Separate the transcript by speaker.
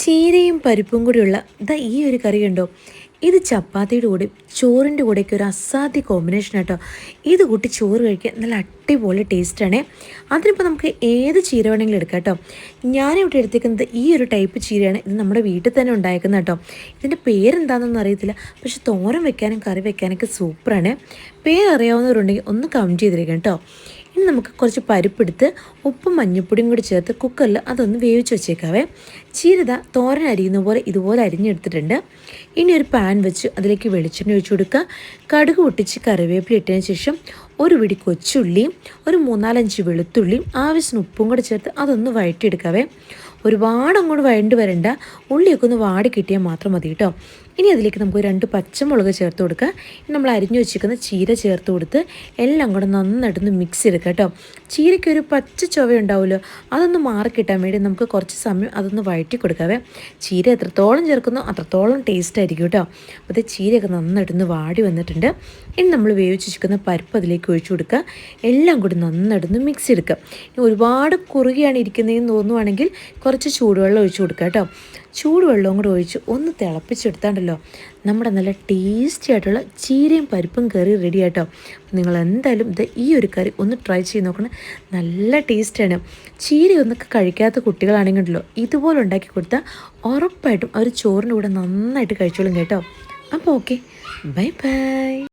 Speaker 1: ചീരയും പരിപ്പും കൂടിയുള്ള ഈ ഒരു കറി ഉണ്ടോ? ഇത് ചപ്പാത്തിയുടെ കൂടെ ചോറിൻ്റെ കൂടെയൊക്കെ ഒരു അസാധ്യ കോമ്പിനേഷൻ കേട്ടോ. ഇത് കൂട്ടി ചോറ് കഴിക്കാൻ നല്ല അടിപൊളി ടേസ്റ്റാണേ. അതിനിപ്പോൾ നമുക്ക് ഏത് ചീര വേണമെങ്കിലും എടുക്കാം കേട്ടോ. ഞാനിവിടെ എടുത്തേക്കുന്നത് ഈ ഒരു ടൈപ്പ് ചീരയാണ്. ഇത് നമ്മുടെ വീട്ടിൽ തന്നെ ഉണ്ടായിരിക്കുന്നത് കേട്ടോ. ഇതിൻ്റെ പേരെന്താണെന്നൊന്നും അറിയത്തില്ല, പക്ഷെ തോരൻ വെക്കാനും കറി വെക്കാനൊക്കെ സൂപ്പറാണ്. പേരറിയാവുന്നവരുണ്ടെങ്കിൽ ഒന്ന് കമൻറ്റ് ചെയ്തിരിക്കാം കേട്ടോ. ഇനി നമുക്ക് കുറച്ച് പരിപ്പെടുത്ത് ഉപ്പും മഞ്ഞൾപ്പൊടിയും കൂടി ചേർത്ത് കുക്കറിൽ അതൊന്ന് വേവിച്ച് വെച്ചേക്കാവേ. ചീരത തോരൻ അരിയുന്ന പോലെ ഇതുപോലെ അരിഞ്ഞെടുത്തിട്ടുണ്ട്. ഇനി ഒരു പാൻ വെച്ച് അതിലേക്ക് വെളിച്ചെണ്ണ ഒഴിച്ച് കൊടുക്കുക. കടുക് പൊട്ടിച്ച് കറിവേപ്പില ഇട്ടതിന് ശേഷം ഒരു പിടി കൊച്ചുള്ളിയും ഒരു 3-4 വെളുത്തുള്ളിയും ആവശ്യത്തിന് ഉപ്പും കൂടെ ചേർത്ത് അതൊന്ന് വഴറ്റിയെടുക്കാവേ. ഒരുപാട് അങ്ങോട്ട് വഴണ്ട് വരണ്ട, ഉള്ളിയൊക്കെ ഒന്ന് വാടി കിട്ടിയാൽ മാത്രം മതി കേട്ടോ. ഇനി അതിലേക്ക് നമുക്ക് 2 പച്ചമുളക് ചേർത്ത് കൊടുക്കുക. നമ്മൾ അരിഞ്ഞു വെച്ചിരിക്കുന്ന ചീര ചേർത്ത് കൊടുത്ത് എല്ലാം കൂടെ നന്നായിട്ടൊന്ന് മിക്സ് ചെയ്തെടുക്കുക കേട്ടോ. ചീരയ്ക്ക് ഒരു പച്ച ചുവ ഉണ്ടാവുമല്ലോ, അതൊന്ന് മാറിക്കിട്ടാൻ വേണ്ടി നമുക്ക് കുറച്ച് സമയം അതൊന്ന് വഴറ്റി കൊടുക്കാവേ. ചീര എത്രത്തോളം ചേർക്കുന്നോ അത്രത്തോളം ടേസ്റ്റ് ആയിരിക്കും കേട്ടോ. അപ്പോൾ ചീരയൊക്കെ നന്നായിട്ടൊന്ന് വാടി വന്നിട്ടുണ്ട്. ഇനി നമ്മൾ വേവിച്ച് വെച്ചിരിക്കുന്ന പരിപ്പ് അതിലേക്ക് ഒഴിച്ചു കൊടുക്കുക. എല്ലാം കൂടി നന്നായിട്ടൊന്ന് മിക്സ് ചെയ്തെടുക്കുക. ഒരുപാട് കുറുകിയാണ് ഇരിക്കുന്നതെന്ന് തോന്നുവാണെങ്കിൽ കുറച്ച് ചൂടുവെള്ളം ഒഴിച്ചു കൊടുക്കുക കേട്ടോ. ചൂടുവെള്ളവും കൂടെ ഒഴിച്ച് ഒന്ന് തിളപ്പിച്ചെടുത്താണ്ടല്ലോ നമ്മുടെ നല്ല ടേസ്റ്റി ആയിട്ടുള്ള ചീരയും പരിപ്പും കറി റെഡി ആയിട്ടോ. നിങ്ങൾ എന്തായാലും ഈ ഒരു കറി ഒന്ന് ട്രൈ ചെയ്ത് നോക്കണം. നല്ല ടേസ്റ്റാണ്. ചീരയൊന്നൊക്കെ കഴിക്കാത്ത കുട്ടികളാണെങ്കിലോ ഇതുപോലെ ഉണ്ടാക്കി കൊടുത്താൽ ഉറപ്പായിട്ടും അവർ ചോറിൻ്റെ കൂടെ നന്നായിട്ട് കഴിച്ചോളും കേട്ടോ. അപ്പോൾ ഓക്കെ, ബൈ ബൈ.